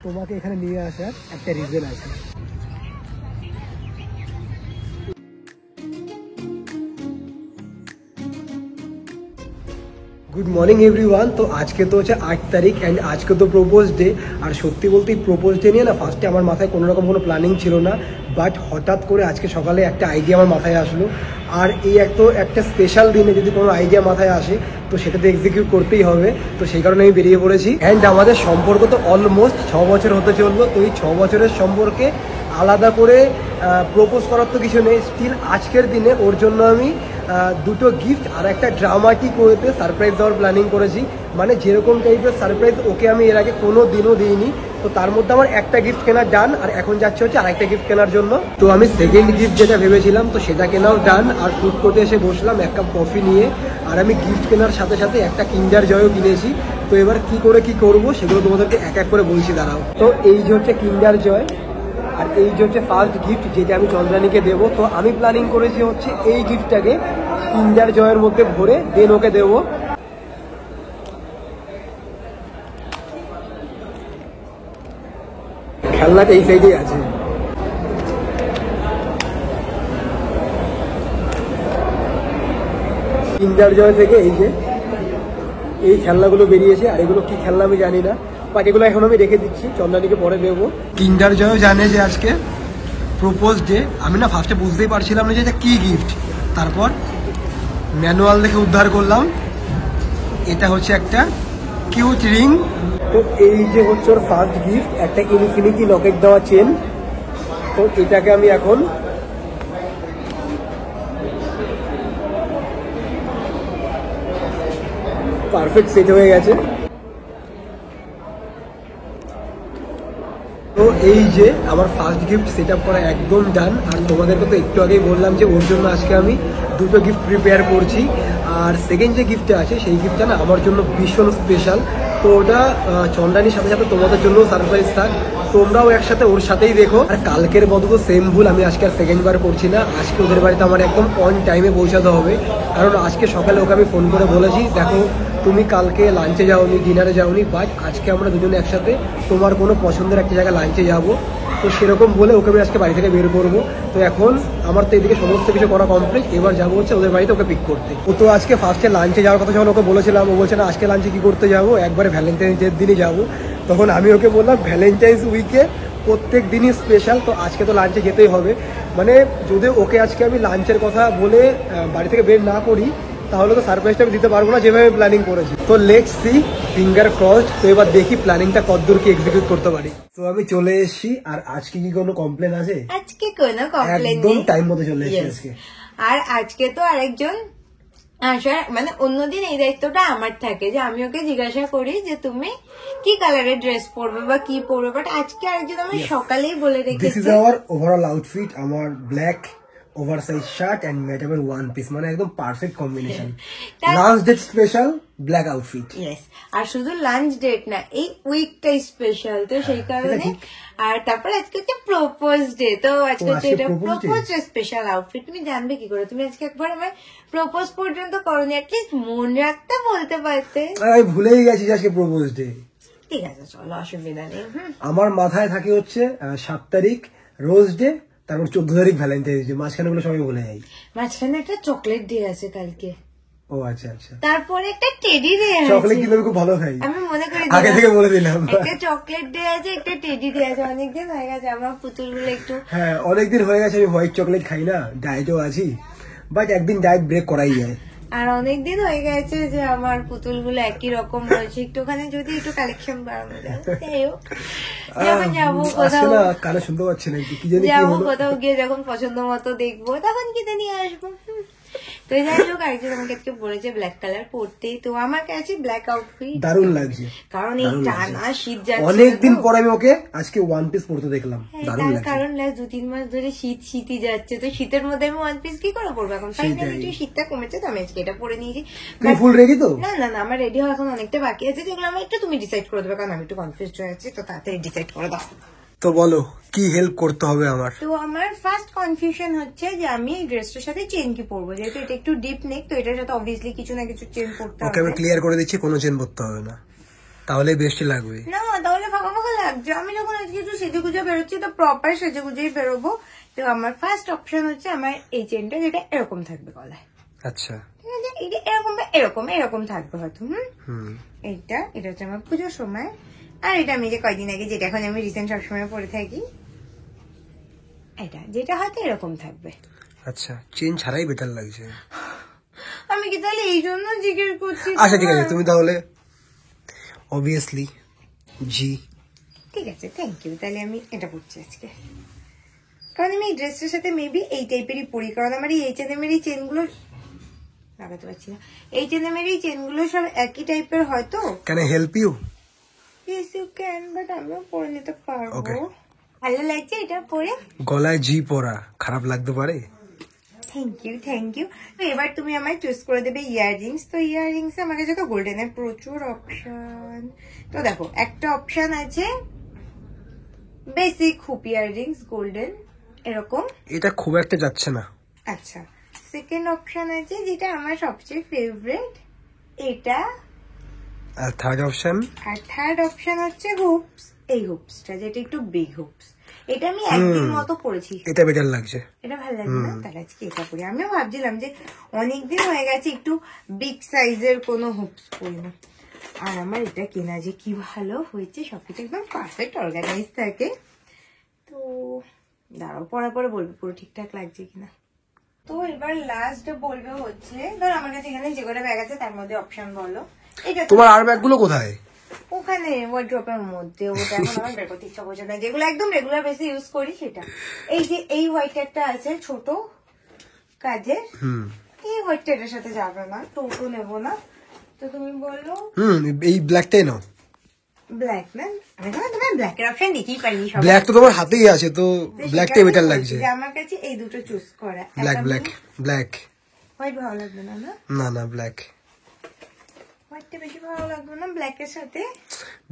তোমাকে এখানে নিয়ে আসার একটা রিজন আছে। Good morning everyone. তো আজকে তো হচ্ছে 8 তারিখ অ্যান্ড আজকে তো প্রপোজ ডে। আর সত্যি বলতে এই প্রপোজ ডে নিয়ে না ফার্স্টে আমার মাথায় কোনো রকম কোনো প্ল্যানিং ছিল না, বাট হঠাৎ করে আজকে সকালে একটা আইডিয়া আমার মাথায় আসলো। আর এই একটা স্পেশাল দিনে যদি কোনো আইডিয়া মাথায় আসে তো সেটাতে এক্সিকিউট করতেই হবে। তো সেই কারণে আমি বেরিয়ে পড়েছি। অ্যান্ড আমাদের সম্পর্ক তো অলমোস্ট 6 বছর হতে চললো। তো এই 6 বছরের সম্পর্কে আলাদা করে প্রপোজ করার তো কিছু নেই। স্টিল আজকের দিনে ওর জন্য আমি দুটো গিফট আর একটা ড্রামাটিক ওয়েতে সারপ্রাইজ দেওয়ার প্ল্যানিং করেছি। মানে যেরকম টাইপের সারপ্রাইজ ওকে আমি এর আগে কোনো দিনও দিইনি। তো তার মধ্যে আমার একটা গিফট কেনার ডান, আর এখন যাচ্ছে হচ্ছে আরেকটা গিফট কেনার জন্য। তো আমি সেকেন্ড গিফট যেটা ভেবেছিলাম তো সেটা কেনাও ডান। আর ফুড কোর্টে এসে বসলাম এক কাপ কফি নিয়ে। আর আমি গিফট কেনার সাথে সাথে একটা কিন্ডার জয়ও কিনেছি। তো এবার কি করে কি করব সেগুলো তোমাদেরকে এক এক করে বলছি, দাঁড়াও। তো এই যে হচ্ছে কিন্ডার জয়, আর এই যে হচ্ছে ফার্স্ট গিফট যেটা আমি চন্দ্রানীকে দেবো। তো আমি প্ল্যানিং করেছি হচ্ছে এই গিফটটাকে কিন্ডার জয়ের মধ্যে ভরে দেন ওকে দেবো। খেলনাটা এই সাইডেই আছে। কিন্ডার জয় থেকে এই যে এই খেলনাগুলো বেরিয়েছে, আর এগুলো কি খেলনা আমি জানি না, বাট এগুলো এখন আমি রেখে দিচ্ছি, চন্দ্রানীকে পরে দেবো। কিন্ডার জয় জানে যে আজকে প্রপোজ ডে। আমি না ফার্স্টে বুঝতেই পারছিলাম না যে এটা কি গিফট। তারপর ম্যানুয়াল দেখে উদ্ধার করলাম, এটা হচ্ছে একটা কিউট রিং। তো এই যে হচ্ছে ওর ফার্স্ট গিফট, একটা ইনফিনিটি লকেট দেওয়া চেন। তো এটাকে আমি এখন পারফেক্ট সেট হয়ে গেছে। তো এই যে আমার ফার্স্ট গিফট সেট আপ করা একদম ডান। আর তোমাদেরকে তো একটু আগেই বললাম যে ওর জন্য আজকে আমি দুটো গিফট প্রিপেয়ার করছি। আর সেকেন্ড যে গিফটটা আছে সেই গিফটটা না আমার জন্য ভীষণ স্পেশাল। তো ওটা চন্দ্রানীর সাথে সাথে তোমাদের জন্য সারপ্রাইজ থাক, তোমরাও একসাথে ওর সাথেই দেখো। আর কালকের মতো তো সেম ভুল আমি আজকে আর সেকেন্ড বার করছি না। আজকে ওদের বাড়িতে আমার একদম অন টাইমে পৌঁছাতে হবে, কারণ আজকে সকালে ওকে আমি ফোন করে বলেছি দেখো তুমি কালকে লাঞ্চে যাওনি, ডিনারে যাওনি, বাট আজকে আমরা দুজনে একসাথে তোমার কোনো পছন্দের একটা জায়গায় লাঞ্চে যাব। তো সেরকম বলে ওকে আমি আজকে বাড়ি থেকে বের করবো। তো এখন আমার তো এদিকে সমস্ত কিছু করা কমপ্লিট, এবার যাবো হচ্ছে ওদের বাড়িতে ওকে পিক করতে। ও তো আজকে ফার্স্টে লাঞ্চে যাওয়ার কথা যখন ওকে বলেছিলাম, ও বলছে না আজকে লাঞ্চে কি করতে যাবো, একবারে ভ্যালেন্টাইন্স ডের দিনই যাবো। তখন আমি ওকে বললাম ভ্যালেন্টাইন্স উইকে প্রত্যেক দিনই স্পেশাল, তো আজকে তো লাঞ্চে যেতেই হবে। মানে যদি ওকে আজকে আমি লাঞ্চের কথা বলে বাড়ি থেকে বের না করি তাহলে তো সারপ্রাইজটা আমি দিতে পারবো না যেভাবে প্ল্যানিং করেছি। তো লেটস সি, ফিঙ্গার ক্রসড। তো এবার দেখি প্ল্যানিংটা কতদূর কি এক্সিকিউট করতে পারি। তো আমি চলে এসেছি। আর আজকে কি কোনো কমপ্লেন আছে? আজকে কোনো কমপ্লেন নেই, একদম টাইম মতো চলে এসেছি আজকে। আর আজকে তো আরেকজন আসার মানে অন্যদিন এই দায়িত্বটা আমার থাকে যে আমি ওকে জিজ্ঞাসা করি যে তুমি কি কালারের ড্রেস পরবে বা কি পরবে, বাট আজকে আরেকজন আমি সকালেই বলে রেখেছি। This is our overall outfit, আমার ব্ল্যাক ওভারসাইজ শার্ট এন্ড ম্যাটামের ওয়ান পিস, মানে একদম perfect combination. Lunch date special black outfit. Yes, আর শুধু লাঞ্চ ডেট না, এই উইকটাই স্পেশাল, তো সেই কারণে। আর তারপর আজকে হচ্ছে প্রপোজ ডে, তো আজকে হচ্ছে এটা প্রপোজ স্পেশাল আউটফিট। তুমি জানবে কি করে? তুমি আজকে একবার আমার প্রপোজ পর্যন্ত করনি, অ্যাটলিস্ট মন রাখতে বলতে পারতে। আমি ভুলেই গেছি আজকে প্রপোজ ডে। ঠিক আছে চলো, অসুবিধা নেই। আমার মাথায় থাকে হচ্ছে 7 তারিখ রোজ ডে, তারপর 14 তারিখ ভ্যালেন্টাইন্স ডে, মাঝখানে গুলো সবাই ভুলে যাই। মাঝখানে একটা চকলেট ডে আছে কালকে। ও আচ্ছা আচ্ছা। তারপরে একটা টেডি ডে আছে। চকলেট কিন্তু আমি খুব ভালো খাই, আমি মনে করি আগে থেকে বলে দিলাম। একটা চকলেট ডে আছে, একটা টেডি ডে আছে। অনেকদিন হয়ে গেছে আমার পুতুলগুলো একটু, হ্যাঁ অনেকদিন হয়ে গেছে আমি হোয়াইট চকলেট খাই না, ডায়েটও আছি, বাট একদিন ডায়েট ব্রেক করাই যায়। আর অনেকদিন হয়ে গেছে যে আমার পুতুলগুলো একই রকম রয়েছে, একটুখানি যদি একটু কালেকশন বাড়ানো যায়। যাই হোক, যখন যাবো কোথাও, কানে শুনতে পাচ্ছি না কি জানি, যাবো কোথাও গিয়ে যখন পছন্দ মতো দেখবো তখন কিনে নিয়ে আসবো। তো যাই হোক, আরেকজন আমাকে আজকে বলেছে ব্ল্যাক কালার পরতে, তো আমার কাছে ব্ল্যাক আউটফিট দারুণ লাগছে, কারণ এই টানা শীত যাচ্ছে। অনেকদিন পর আমি ওকে আজকে ওয়ান পিস পরতে দেখলাম, দারুণ লাগছে। কারণ লাস্ট 2-3 মাস ধরে শীতই যাচ্ছে, তো শীতের মধ্যে আমি ওয়ান পিস কি করে পরবো? এখন ফাইনালি শীতটা কমেছে তো আমি আজকে এটা পরে নিয়েছি। ফুল রেডি তো? না না, আমার রেডি হওয়া এখন অনেকটা বাকি আছে, যেগুলো আমার একটু তুমি ডিসাইড করে দেবে, কারণ আমি একটু কনফিউজ হয়ে আছি, তো তাড়াতাড়ি ডিসাইড করে দাও। তো বলো কি হেল্প করতে হবে আমার? তো আমার ফার্স্ট কনফিউশন হচ্ছে যে আমি এই ড্রেসটার সাথে চেন কি পরবো, যেহেতু এটা একটু ডিপ নেক, তো এটার সাথে অবভিয়াসলি কিছু না কিছু চেন পরতে হবে। ওকে আমি ক্লিয়ার করে দিচ্ছি, কোনো চেন পরতে হবে না। তাহলে বেশি লাগবে না, তাহলে ফাঁকা ফাঁকা লাগছে। আমি যখন আজকে একটু সেজেগুজে বেরোচ্ছি তো প্রপার সেজেগুজেই বেরোবো। তো আমার ফার্স্ট অপশন হচ্ছে আমার এই চেনটা, যেটা এরকম থাকবে গলায়। আচ্ছা, ঠিক আছে, এটা এরকম বা এরকম এরকম থাকবে হয়তো। এটা হচ্ছে আমার পুজোর সময়। আর এটা আমি যে কয়দিন আগে, যেটা এখন আমি রিসেন্ট সবসময় পরে থাকি, এটা যেটা হয়তো এরকম থাকবে। আচ্ছা, চেন ছাড়াই বেটার লাগছে। আমি কি তাহলে এই জন্য জিজ্ঞেস করছি? আচ্ছা ঠিক আছে, তুমি তাহলে অবভিয়াসলি জি। ঠিক আছে, থ্যাংক ইউ। তাহলে আমি এটা পরছি আজকে, কারণ আমি এই ড্রেসটার সাথে মেবি এই টাইপেরই পরি, কারণ আমার এই এইচএনএম এর এই চেনগুলো লাগাতে পারছি না। এইচএনএম এর এই চেনগুলো সব একই টাইপের হয়তো। Can I help you? Yes you can, but আমিও পরে নিতে পারবো। ভালো লাগছে এটা পরে? গলায় জি পরা খারাপ লাগতে পারে? Thank you, thank you. তো এবার তুমি আমায় চুজ করে দেবে ইয়াররিংস। তো ইয়াররিংস আমার কাছে তো গোল্ডেনের প্রচুর অপশন। তো দেখো, একটা অপশন আছে বেসিক হুপ ইয়াররিংস গোল্ডেন এরকম, এটা খুব একটা যাচ্ছে না। আচ্ছা, সেকেন্ড অপশন আছে যেটা আমার সবচেয়ে ফেভারিট, এটা। আর থার্ড অপশন হচ্ছে হুপস। এই হুপসটা যেটা একটু বিগ হুপস, এটা আমি একদিন মতো পরেছি। এটা বেটার লাগছে, এটা ভালো লাগে না? তাহলে আজকে এটা পরি। আমিও ভাবছিলাম যে অনেকদিন হয়ে গেছে একটু বিগ সাইজের কোনো হুপস পরি না। আর আমার এটা কেনা যে কি ভালো হয়েছে, সবকিছু একদম পারফেক্ট অর্গানাইজ থাকে। তো দাঁড়াও, পরে বলবো পুরো ঠিকঠাক লাগছে কিনা। তো এবার লাস্ট বলবে হচ্ছে, ধর আমার কাছে এখানে যে কটা ব্যাগ আছে তার মধ্যে অপশন বলো। এটা তোমার আর ব্যাগগুলো কোথায়? ওখানে ওয়ার্ড্রপের মধ্যে, ওটা এখন আমার বের করতে ইচ্ছা করছে না, যেগুলো একদম রেগুলার বেসে ইউজ করি সেটা। এই যে এই হোয়াইট একটা আছে ছোট কাজের, এই হোয়াইটটা এটার সাথে যাবে না, টোটো নেবো না। তো তুমি বললো এই ব্ল্যাকটাই নাও। ব্ল্যাক না, আমি তো তোমার ব্ল্যাকের অপশন দিতেই পারিনি। ব্ল্যাক তো তোমার হাতেই আছে, তো ব্ল্যাকটাই বেটার লাগছে। আমার কাছে এই দুটো চুজ করা। ব্ল্যাক হোয়াইট ভালো লাগবে না? না ব্ল্যাক। হোয়াইটটা বেশি ভালো লাগবে না ব্ল্যাকের সাথে?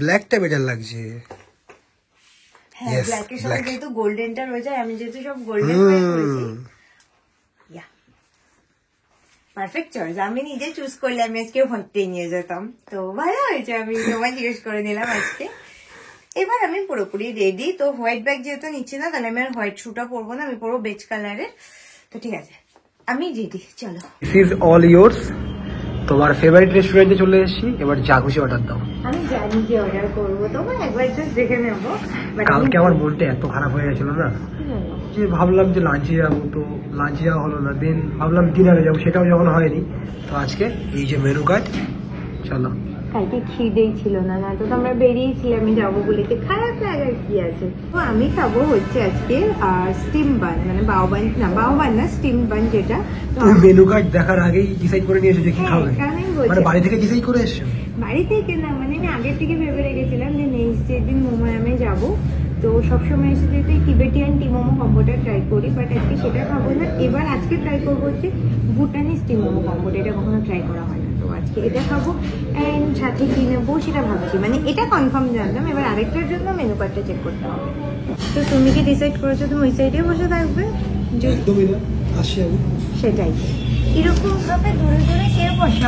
ব্ল্যাকটা বেটার লাগছে। হ্যাঁ, ব্ল্যাকের সাথে যেহেতু গোল্ডেনটা রয়েছে, আমি যেহেতু সব গোল্ডেন করেছি, পারফেক্ট চয়েস। আমি নিজে চুজ করলে আমি আজকে হোয়াইটটাই নিয়ে যেতাম। তো ভালো হয়েছে, আমি তোমায় জিজ্ঞেস করে নিলাম আজকে। এবার আমি পুরোপুরি রেডি। তো হোয়াইট ব্যাগ যেহেতু নিচ্ছি না, তাহলে আমি আর হোয়াইট শুটা পরবো না, আমি পরবো বেজ কালারের। তো ঠিক আছে, আমি রেডি, চলো। This is all yours. তোমার ফেভারিট রেস্টুরেন্টে চলে এসেছি, এবার যা খুশি অর্ডার দাও। আমি জানি যে অর্ডার করবো, তোমার একবার জাস্ট দেখে নেবো। কালকে আমার মনটা এত খারাপ হয়ে গেছিল না, যে ভাবলাম যে লাঞ্চে যাবো, তো লাঞ্চে যাওয়া হলো না। দেন ভাবলাম ডিনারে যাবো, সেটাও যখন হয়নি, তো আজকে এই যে মেনু কার্ড, চলো। কালকে খিদেই ছিল না, না তো আমরা বেরিয়েছিলাম আমি যাবো বলে, খারাপ লাগার কি আছে। তো আমি খাবো হচ্ছে আজকে স্টিম বান, মানে বাউবান না স্টিম বান, যেটা। তুমি মেনু কার্ড দেখার আগেই ডিসাইড করে নিয়েছো যে কি খাবে? মানে বাড়ি থেকে ডিসাইড করে এসছো? বাড়ি থেকে না, মানে আমি আগের থেকে ভেবে রেখেছিলাম যে নেক্সট যেদিন মোমোয়ামে যাবো, তো সবসময় এসে যেতে টিবেটিয়ান টি মোমো কম্বোটা ট্রাই করি, বাট আজকে সেটা খাবো না। এবার আজকে ট্রাই করবো হচ্ছে ভুটানিজ টি মোমো কম্বোটা, এটা কখনো ট্রাই করা হয় না, তো আজকে এটা খাবো। অ্যান্ড সাথে কি নেবো সেটা ভাবছি, মানে এটা কনফার্ম জানলাম। এবার আরেকটার জন্য মেনু কার্ডটা চেক করতে হবে। তো তুমি কি ডিসাইড করেছো তুমি ওই সাইডে বসে থাকবে? একদমই না, আসি আমি। সেটাই, এরকম ভাবে দূরে দূরে কে বসা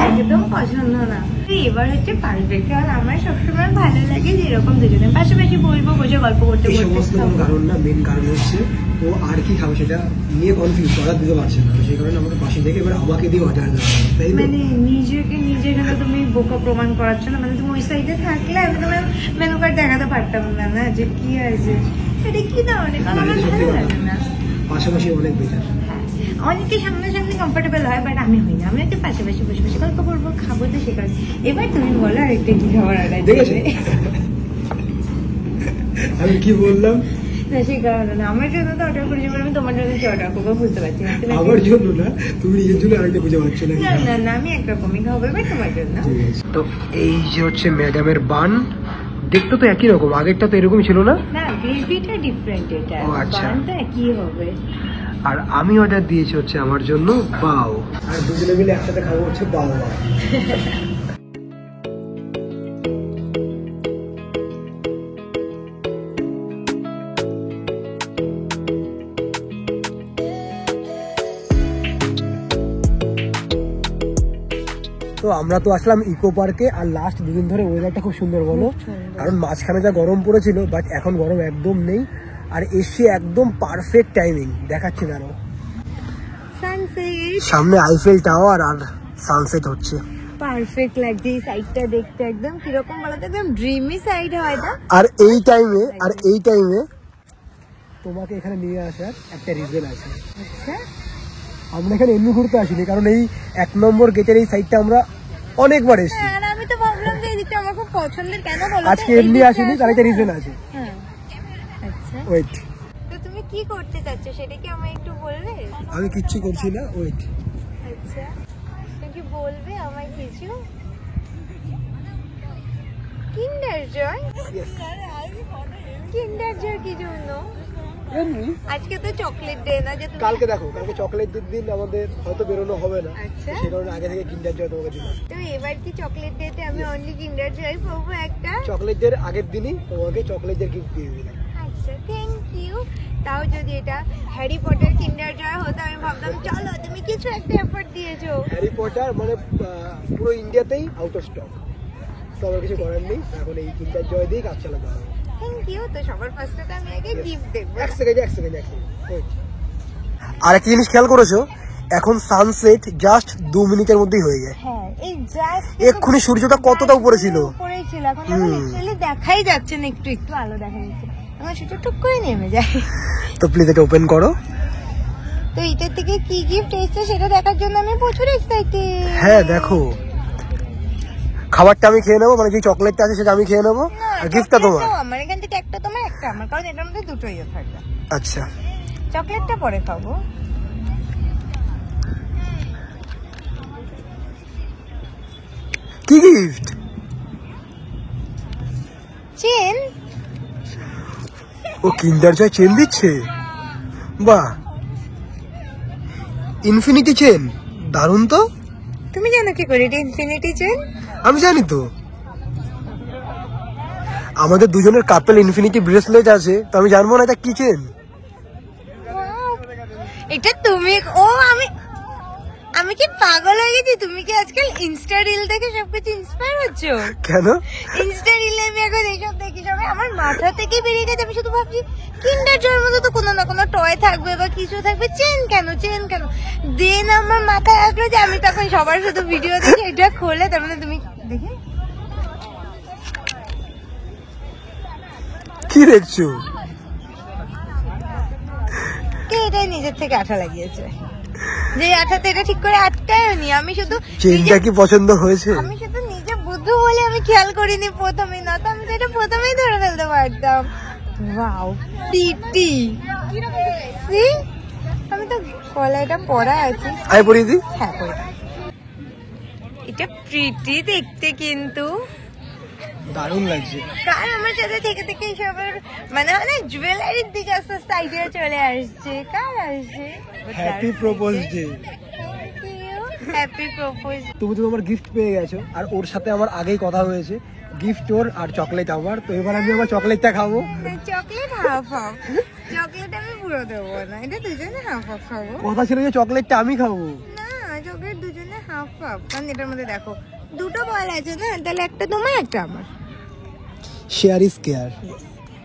একদম পছন্দ না। এবার হচ্ছে পারফেক্ট, কারণ আমার সবসময় ভালো লাগে যে এরকম দুজনের পাশাপাশি বলবো, বসে গল্প করতে এই সমস্ত কোনো কারণ না, মেন কারণ হচ্ছে ও আর কি খাবে সেটা নিয়ে কনফিউজ, অর্ডার দিতে পারছে না, সেই কারণে আমাকে পাশে থেকে এবার আমাকে দিয়ে অর্ডার দেওয়া, তাই তো? মানে নিজে গেলে তুমি বোকা প্রমাণ করাচ্ছ না, মানে তুমি ওই সাইডে থাকলে আমি তোমার মেনু কার্ড দেখাতে পারতাম না, না যে কি আছে এটা কি ধরনের, কারণ আমার ভালো লাগে না। পাশাপাশি অনেক বেটার। অনেকে সামনাসামনি কমফোর্টেবল হয়, বাট আমি হই না, আমি হচ্ছে পাশাপাশি বসে বসে গল্প করবো, খাবো, তো সে কারণে। এবার তুমি বলো আরেকটা কি খাবার অর্ডার দেবে? আমি কি বললাম? না সেই কারণে না, আমার জন্য তো অর্ডার করেছি, আমি তোমার জন্য কি অর্ডার করবো বুঝতে পারছি না। আমার জন্য না, তুমি নিজের জন্য আরেকটা বুঝে পারছো না। না না, আমি একরকমই খাবো, এবার তোমার জন্য। তো এই যে হচ্ছে ম্যাডামের বান, দেখতে তো একই রকম, আগেরটা তো এরকম ছিল না? না, গ্রেভিটা ডিফারেন্ট, এটা বানটা একই হবে। আর আমি অর্ডার দিয়েছি হচ্ছে আমার জন্য বাও, আর দুজনে মিলে একসাথে খাবো হচ্ছে বাও। তো তো আমরা তো আসলাম ইকো পার্কে, আর লাস্ট দুদিন ধরে ওয়েদারটা খুব সুন্দর বলো, কারণ মাঝখানে যা গরম পড়েছিল বাট এখন গরম একদম নেই, আর এসে একদম পারফেক্ট টাইমিং দেখাচ্ছে জানো, সানসেট সামনে আইফেল টাওয়ার আর সানসেট হচ্ছে, পারফেক্ট লাগছে এই সাইডটা দেখতে, একদম কিরকম বলতো একদম ড্রিমি সাইড হয় না। আর এই টাইমে তোমাকে এখানে নিয়ে আসার একটা রিজন আছে। আচ্ছা, আমরা এখানে এমনি ঘুরতে আসিনি, কারণ এই 1 নম্বর গেটের এই সাইডটা আমরা অনেকবার এসেছি। আর আমি তো ভাবলাম যে এই দিকটা আমার খুব পছন্দের, কেন বলো? আজকে এমনি আসিনি, তার একটা রিজন আছে। হ্যাঁ, আচ্ছা। ওয়েট, তো তুমি কি করতে চাচ্ছ সেটা কি আমায় একটু বলবে? আমি কিচ্ছু করছি না, ওয়েট। আচ্ছা, তুমি কি বলবে আমায় কিছু? কিন্ডার জয়? কিন্ডার জয় কি জন্য? আজকে তো চকলেট ডে না, যে কালকে দেখো, কালকে চকলেটের দিন আমাদের হয়তো বেরোনো হবে না, আচ্ছা, সে কারণে আগে থেকে কিন্ডার জয় তোমাকে দিলাম। তো এবার কি চকলেট ডেতে আমি অনলি কিন্ডার জয় পাবো একটা? চকলেটের আগের দিনই তোমাকে চকলেটের গিফট দিয়ে দিলাম। আচ্ছা, থ্যাংক ইউ। তাও যদি এটা হ্যারি পটার কিন্ডার জয় হতো, আমি ভাবতাম চলো তুমি কিছু একটা এফোর্ট দিয়েছো। হ্যারি পটার মানে পুরো ইন্ডিয়াতেই আউট অফ স্টক, তো আমার কিছু করার নেই, এখন এই কিন্ডার জয় দিয়েই কাজ চালাতে হবে। Thank you. তো সবার ফার্স্টে তো আমি আগে গিফট দেবো। এক সেকেন্ড। আর একটা জিনিস খেয়াল করেছো, এখন সানসেট জাস্ট 2 মিনিটের মধ্যেই হয়ে যায়। হ্যাঁ, এই জাস্ট এক্ষুনি সূর্যটা কতটা উপরে ছিল, উপরেই ছিল, এখন লিটারালি দেখাই যাচ্ছে না, একটু একটু আলো দেখা যাচ্ছে, আমার সূর্য টুক করে নেমে যায়। তো প্লিজ এটা ওপেন করো। তো এটার থেকে কি গিফট এসেছে সেটা দেখার জন্য আমি প্রচুর এক্সাইটেড। হ্যাঁ দেখো, খাবারটা আমি খেয়ে নেবো, মানে যে চকলেটটা আছে সেটা আমি খেয়ে নেবো, আর গিফটটা তোমার। আমার এখান থেকে একটা তোমার, একটা আমার, কারণ এটার মধ্যে দুটোই থাকবে। আচ্ছা, চকলেটটা পরে খাবো। কি গিফট? চেন। ও কিন্ডার জয় চেন দিচ্ছে, বাহ, ইনফিনিটি চেন, দারুণ তো। তুমি জানো কি করে এটা ইনফিনিটি চেন? আমি জানি তো, আমাদের দুজনের কাপেল ইনফিনিটি ব্রেসলেট আছে, তো আমি জানবো না এটা কি চেন? এটা তুমি, ও আমি কি পাগল হয়ে গেছি? তুমি কি আজকাল ইনস্টা রিল দেখে সবকিছু ইন্সপায়ার হচ্ছ? কেন? ইনস্টা রিলে আমি এখন এইসব দেখি, সবাই আমার মাথা থেকে বেরিয়ে গেছে। আমি শুধু ভাবছি কিন্ডার জয়ের মধ্যে তো কোনো না কোনো টয় থাকবে বা কিছু থাকবে, চেন কেন? দেন আমার মাথায় আসলো যে আমি তখন সবার শুধু ভিডিও দেখি, এটা খোলে তার মানে তুমি দেখি কি দেখছো? কে এটাই নিজের থেকে আঠা লাগিয়েছে, যে আঠাতে এটা ঠিক করে আটকায়নি। আমি শুধু চেনটা কি পছন্দ হয়েছে? আমি শুধু নিজে বুদ্ধু বলে আমি খেয়াল করিনি প্রথমে, না তো আমি তো এটা প্রথমেই ধরে ফেলতে পারতাম। Wow, pretty. আমি তো গলাটা পরা আছে, আই পরিয়ে দি। হ্যাঁ পরে। এটা প্রিটি দেখতে, কিন্তু দারুণ লাগছে। কার আমার সাথে থেকে থেকে এইসবের মানে অনেক জুয়েলারির দিকে আস্তে আস্তে আইডিয়া চলে আসছে। কার আসছে? Happy propose day. Happy propose. তুমি তো আমার গিফট পেয়ে গেছো, আর ওর সাথে আমার আগেই কথা হয়েছে, গিফট ওর আর চকলেট আমার, তো এবার আমি আমার চকলেটটা খাবো। চকলেট হাফ হাফ, চকলেট আমি পুরো দেবো না, এটা দুজনে হাফ হাফ খাবো। কথা ছিল যে চকলেটটা আমি খাবো। না, চকলেট দুজনে হাফ হাফ, কারণ এটার মধ্যে দেখো দুটো বল আছে না, তাহলে একটা তোমার একটা আমার। Share is care.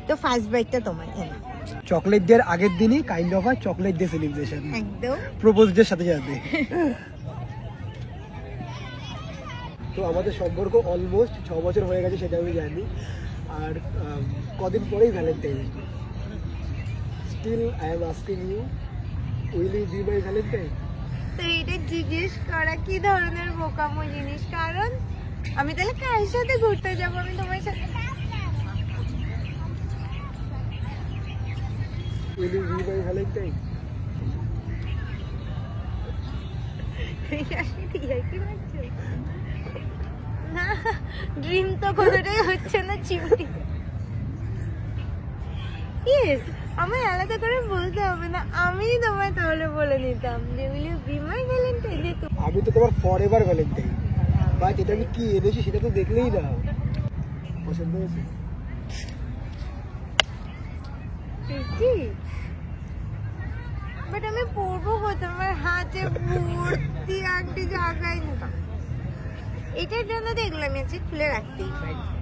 তো ফার্স্ট বাইটটা তোমার। চকলেট ডে এর আগের দিনই kind of chocolate day celebration, একদম প্রপোজ ডে সাথে সাথে। তো আমাদের সম্পর্ক অলমোস্ট 6 বছর হয়ে গেছে, সেটা আমি জানি, আর কদিন পরেই Valentine Day. Still I am asking you, will you be my Valentine? তো এটা জিজ্ঞেস করা কি ধরনের বোকামো জিনিস, কারণ আমি তাহলে কার সাথে ঘুরতে যাবো? আমি তোমার সাথে। Will you be my Valentine? না, ড্রিম তো কোনোটাই হচ্ছে না, চিমটি। ইয়েস, আমায় আলাদা করে বলতে হবে না, আমি তোমায় তাহলে বলে নিতাম যে will you be my Valentine. আমি তো তোমার ফরএভার ভ্যালেন্টাইন, বাট এটা আমি কি এনেছি সেটা তো দেখলেই না। পছন্দ হয়েছে? বাট আমি পরবো কোথায়? আমার হাতে ভর্তি আংটি জায়গায় না। এটার জন্য তো এগুলো আমি আজকে খুলে রাখতেই পারি।